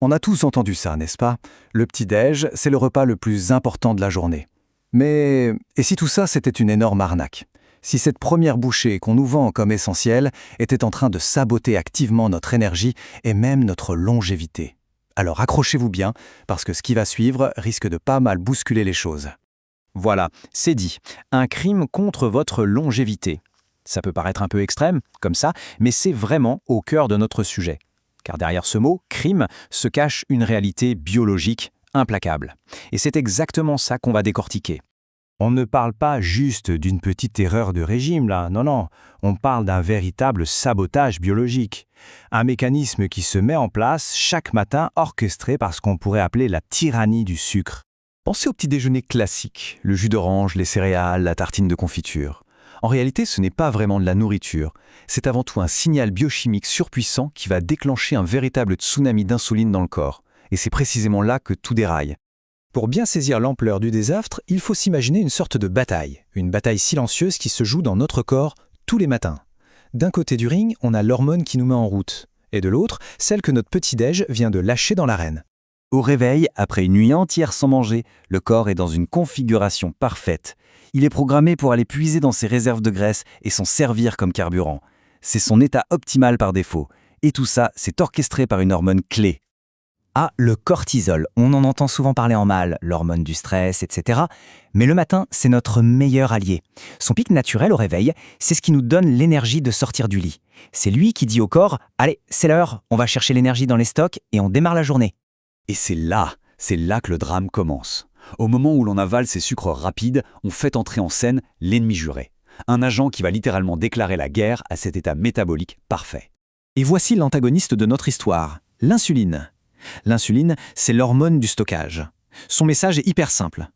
On a tous entendu ça, n'est-ce pas? Le petit-déj, c'est le repas le plus important de la journée. Mais et si tout ça, c'était une énorme arnaque? Si cette première bouchée qu'on nous vend comme essentielle était en train de saboter activement notre énergie et même notre longévité? Alors accrochez-vous bien, parce que ce qui va suivre risque de pas mal bousculer les choses. Voilà, c'est dit. Un crime contre votre longévité. Ça peut paraître un peu extrême, comme ça, mais c'est vraiment au cœur de notre sujet. Car derrière ce mot, crime, se cache une réalité biologique implacable. Et c'est exactement ça qu'on va décortiquer. On ne parle pas juste d'une petite erreur de régime, là, non. On parle d'un véritable sabotage biologique. Un mécanisme qui se met en place chaque matin orchestré par ce qu'on pourrait appeler la tyrannie du sucre. Pensez au petit déjeuner classique, le jus d'orange, les céréales, la tartine de confiture. En réalité, ce n'est pas vraiment de la nourriture. C'est avant tout un signal biochimique surpuissant qui va déclencher un véritable tsunami d'insuline dans le corps. Et c'est précisément là que tout déraille. Pour bien saisir l'ampleur du désastre, il faut s'imaginer une sorte de bataille. Une bataille silencieuse qui se joue dans notre corps tous les matins. D'un côté du ring, on a l'hormone qui nous met en route. Et de l'autre, celle que notre petit-déj vient de lâcher dans l'arène. Au réveil, après une nuit entière sans manger, le corps est dans une configuration parfaite. Il est programmé pour aller puiser dans ses réserves de graisse et s'en servir comme carburant. C'est son état optimal par défaut. Et tout ça, c'est orchestré par une hormone clé. Ah, le cortisol, on en entend souvent parler en mal, l'hormone du stress, etc. Mais le matin, c'est notre meilleur allié. Son pic naturel au réveil, c'est ce qui nous donne l'énergie de sortir du lit. C'est lui qui dit au corps « Allez, c'est l'heure, on va chercher l'énergie dans les stocks et on démarre la journée ». Et c'est là que le drame commence. Au moment où l'on avale ces sucres rapides, on fait entrer en scène l'ennemi juré. Un agent qui va littéralement déclarer la guerre à cet état métabolique parfait. Et voici l'antagoniste de notre histoire, l'insuline. L'insuline, c'est l'hormone du stockage. Son message est hyper simple.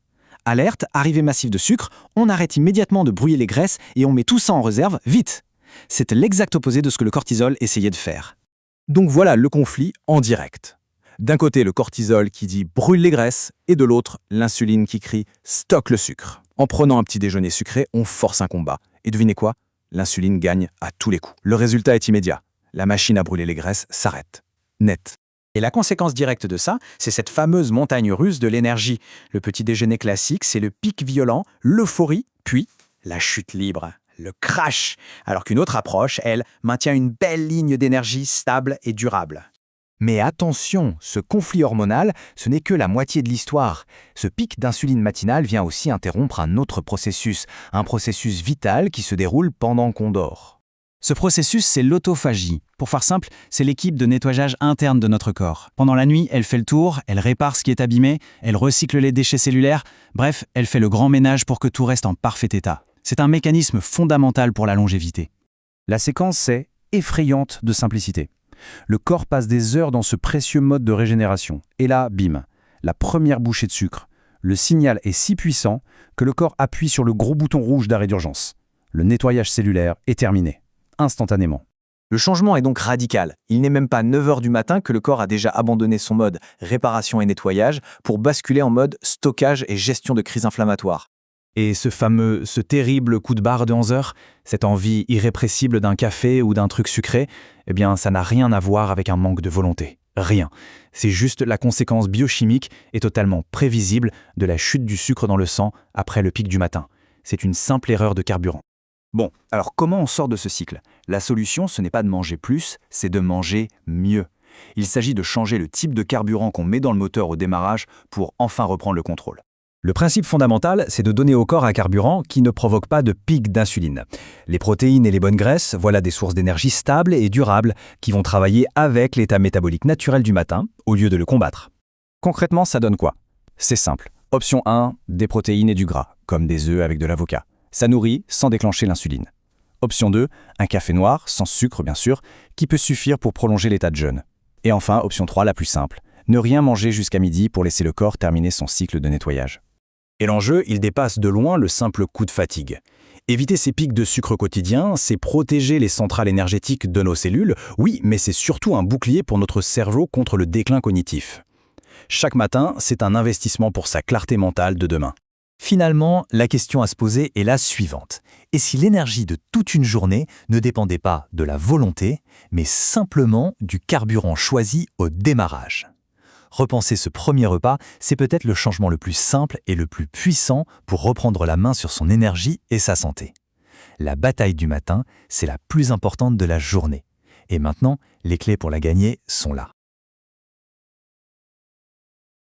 Alerte, arrivée massive de sucre, on arrête immédiatement de brouiller les graisses et on met tout ça en réserve, vite. C'est l'exact opposé de ce que le cortisol essayait de faire. Donc voilà le conflit en direct. D'un côté, le cortisol qui dit « brûle les graisses » et de l'autre, l'insuline qui crie « stocke le sucre ». En prenant un petit déjeuner sucré, on force un combat. Et devinez quoi? L'insuline gagne à tous les coups. Le résultat est immédiat. La machine à brûler les graisses s'arrête. Net. Et la conséquence directe de ça, c'est cette fameuse montagne russe de l'énergie. Le petit déjeuner classique, c'est le pic violent, l'euphorie, puis la chute libre, le crash. Alors qu'une autre approche, elle, maintient une belle ligne d'énergie stable et durable. Mais attention, ce conflit hormonal, ce n'est que la moitié de l'histoire. Ce pic d'insuline matinale vient aussi interrompre un autre processus, un processus vital qui se déroule pendant qu'on dort. Ce processus, c'est l'autophagie. Pour faire simple, c'est l'équipe de nettoyage interne de notre corps. Pendant la nuit, elle fait le tour, elle répare ce qui est abîmé, elle recycle les déchets cellulaires, bref, elle fait le grand ménage pour que tout reste en parfait état. C'est un mécanisme fondamental pour la longévité. La séquence est effrayante de simplicité. Le corps passe des heures dans ce précieux mode de régénération. Et là, bim, la première bouchée de sucre. Le signal est si puissant que le corps appuie sur le gros bouton rouge d'arrêt d'urgence. Le nettoyage cellulaire est terminé, instantanément. Le changement est donc radical. Il n'est même pas 9 h du matin que le corps a déjà abandonné son mode réparation et nettoyage pour basculer en mode stockage et gestion de crise inflammatoire. Et ce terrible coup de barre de 11 heures, cette envie irrépressible d'un café ou d'un truc sucré, eh bien, ça n'a rien à voir avec un manque de volonté. Rien. C'est juste la conséquence biochimique et totalement prévisible de la chute du sucre dans le sang après le pic du matin. C'est une simple erreur de carburant. Bon, alors comment on sort de ce cycle? La solution, ce n'est pas de manger plus, c'est de manger mieux. Il s'agit de changer le type de carburant qu'on met dans le moteur au démarrage pour enfin reprendre le contrôle. Le principe fondamental, c'est de donner au corps un carburant qui ne provoque pas de pic d'insuline. Les protéines et les bonnes graisses, voilà des sources d'énergie stables et durables qui vont travailler avec l'état métabolique naturel du matin au lieu de le combattre. Concrètement, ça donne quoi? C'est simple. Option 1, des protéines et du gras, comme des œufs avec de l'avocat. Ça nourrit sans déclencher l'insuline. Option 2, un café noir, sans sucre bien sûr, qui peut suffire pour prolonger l'état de jeûne. Et enfin, option 3, la plus simple. Ne rien manger jusqu'à midi pour laisser le corps terminer son cycle de nettoyage. Et l'enjeu, il dépasse de loin le simple coup de fatigue. Éviter ces pics de sucre quotidiens, c'est protéger les centrales énergétiques de nos cellules, oui, mais c'est surtout un bouclier pour notre cerveau contre le déclin cognitif. Chaque matin, c'est un investissement pour sa clarté mentale de demain. Finalement, la question à se poser est la suivante. Et si l'énergie de toute une journée ne dépendait pas de la volonté, mais simplement du carburant choisi au démarrage? Repenser ce premier repas, c'est peut-être le changement le plus simple et le plus puissant pour reprendre la main sur son énergie et sa santé. La bataille du matin, c'est la plus importante de la journée. Et maintenant, les clés pour la gagner sont là.